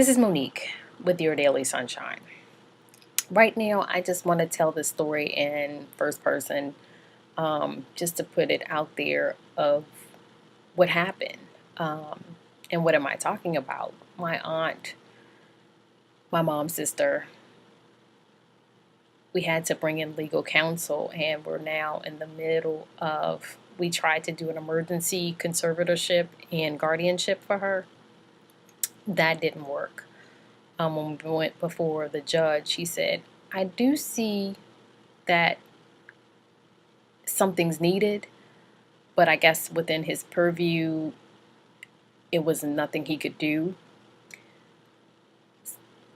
This is Monique with Your Daily Sunshine. Right now, I just want to tell the story in first person, just to put it out there of what happened. Um, and what am I talking about? My aunt, my mom's sister, we had to bring in legal counsel, and we're now in the middle of. We tried to do an emergency conservatorship and guardianship for her. That didn't work. When we went before the judge, he said, I do see that something's needed, but I guess within his purview, it was nothing he could do.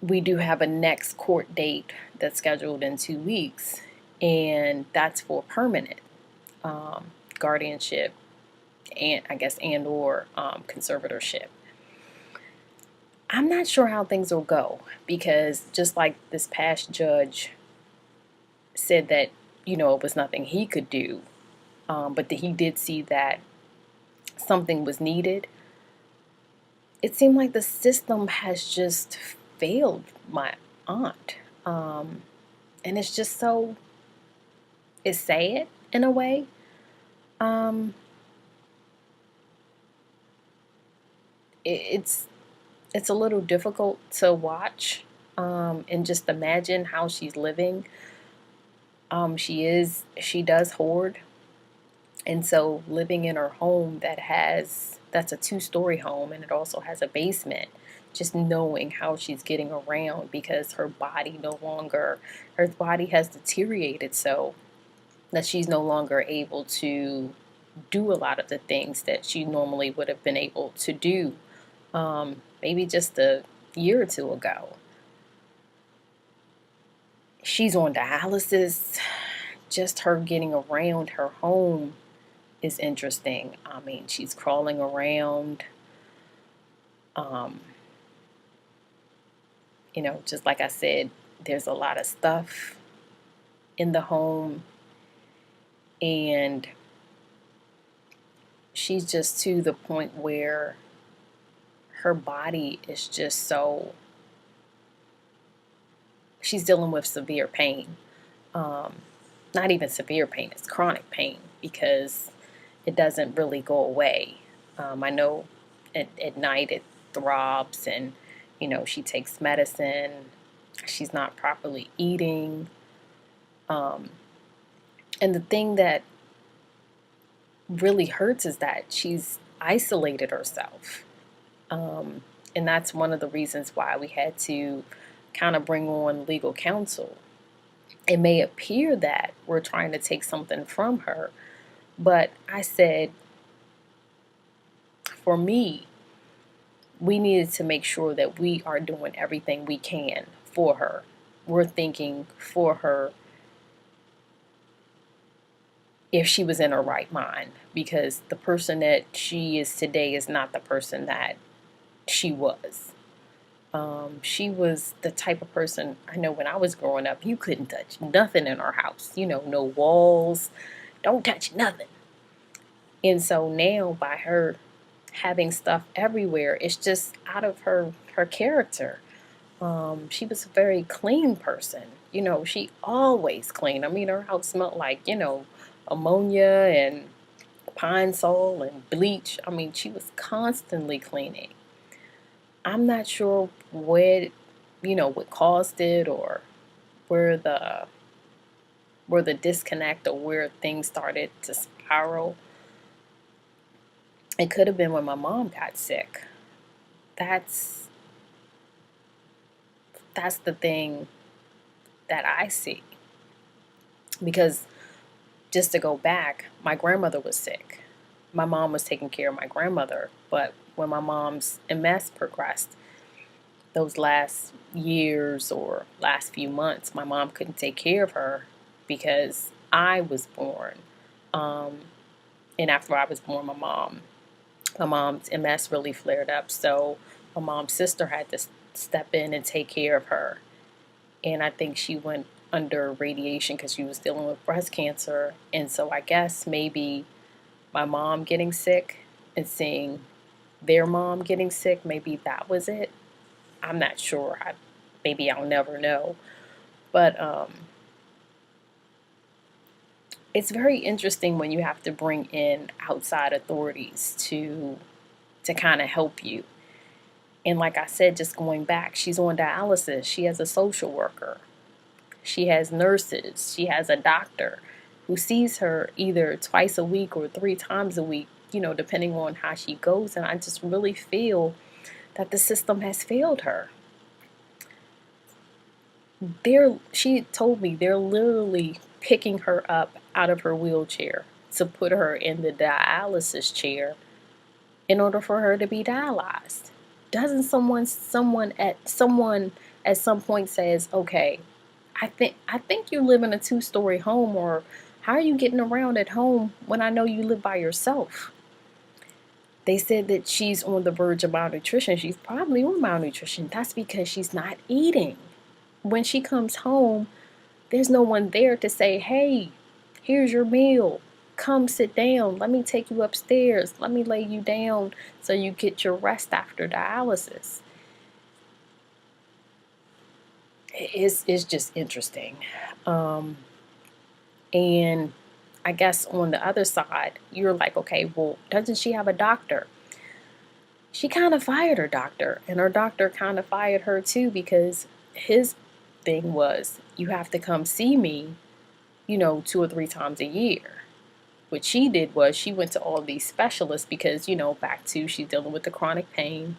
We do have a next court date that's scheduled in 2 weeks, and that's for permanent guardianship and I guess or conservatorship. I'm not sure how things will go because just like this past judge said that it was nothing he could do, but that he did see that something was needed. It seemed like the system has just failed my aunt. And it's just it's sad in a way. Um, it's it's a little difficult to watch, and just imagine how she's living. She does hoard, and so living in her home that's a two-story home and it also has a basement, just knowing how she's getting around because her body has deteriorated so that she's no longer able to do a lot of the things that she normally would have been able to do, maybe just a year or two ago. She's on dialysis. Just her getting around her home is interesting. I mean, she's crawling around. Um, just like I said, there's a lot of stuff in the home, and she's just to the point where her body is just she's dealing with severe pain. Not even severe pain, it's chronic pain because it doesn't really go away. I know at night it throbs, and she takes medicine. She's not properly eating. And the thing that really hurts is that she's isolated herself. And that's one of the reasons why we had to kind of bring on legal counsel. It may appear that we're trying to take something from her, but I said, for me, we needed to make sure that we are doing everything we can for her. We're thinking for her if she was in her right mind, because the person that she is today is not the person that she was. She was the type of person, I know when I was growing up, you couldn't touch nothing in our house. No walls, don't touch nothing. And so now by her having stuff everywhere, it's just out of her character. She was a very clean person. She always cleaned. I mean, her house smelled like, ammonia and pine sol and bleach. I mean, she was constantly cleaning. I'm not sure what caused it, or where the disconnect, or where things started to spiral. It could have been when my mom got sick. That's the thing that I see. Because just to go back, my grandmother was sick. My mom was taking care of my grandmother, but when my mom's MS progressed, those last years or last few months, my mom couldn't take care of her because I was born. And after I was born, my mom's MS really flared up. So my mom's sister had to step in and take care of her. And I think she went under radiation because she was dealing with breast cancer. And so I guess maybe my mom getting sick and seeing their mom getting sick, maybe that was it. I'm not sure. Maybe I'll never know. But it's very interesting when you have to bring in outside authorities to kind of help you. And like I said, just going back, she's on dialysis. She has a social worker. She has nurses. She has a doctor who sees her either twice a week or 3 times a week, depending on how she goes. And I just really feel that the system has failed her. She told me they're literally picking her up out of her wheelchair to put her in the dialysis chair in order for her to be dialyzed. Doesn't someone at some point says, okay, I think you live in a 2-story home, or how are you getting around at home when I know you live by yourself? They said that she's on the verge of malnutrition. She's probably on malnutrition. That's because she's not eating. When she comes home, there's no one there to say, hey, here's your meal. Come sit down. Let me take you upstairs. Let me lay you down so you get your rest after dialysis. It's just interesting. And I guess on the other side, you're like, okay, well, doesn't she have a doctor? She kind of fired her doctor, and her doctor kind of fired her too, because his thing was, you have to come see me, 2 or 3 times a year. What she did was she went to all these specialists because, she's dealing with the chronic pain,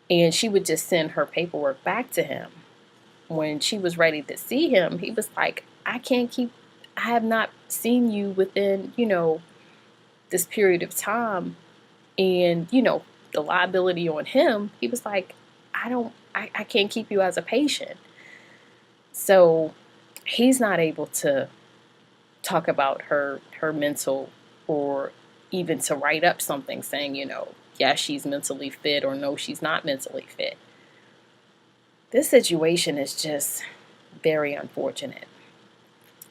and she would just send her paperwork back to him. When she was ready to see him, he was like, I have not seen you within, this period of time. And, the liability on him, he was like, I can't keep you as a patient. So he's not able to talk about her mental, or even to write up something saying, yes, she's mentally fit, or no, she's not mentally fit. This situation is just very unfortunate.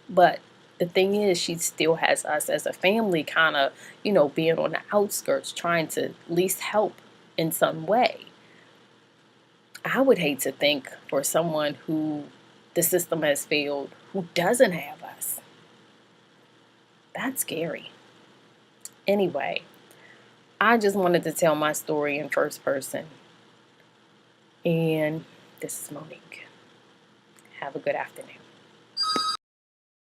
But the thing is, she still has us as a family kind of, being on the outskirts, trying to at least help in some way. I would hate to think for someone who the system has failed, who doesn't have us. That's scary. Anyway, I just wanted to tell my story in first person. And this is Monique. Have a good afternoon.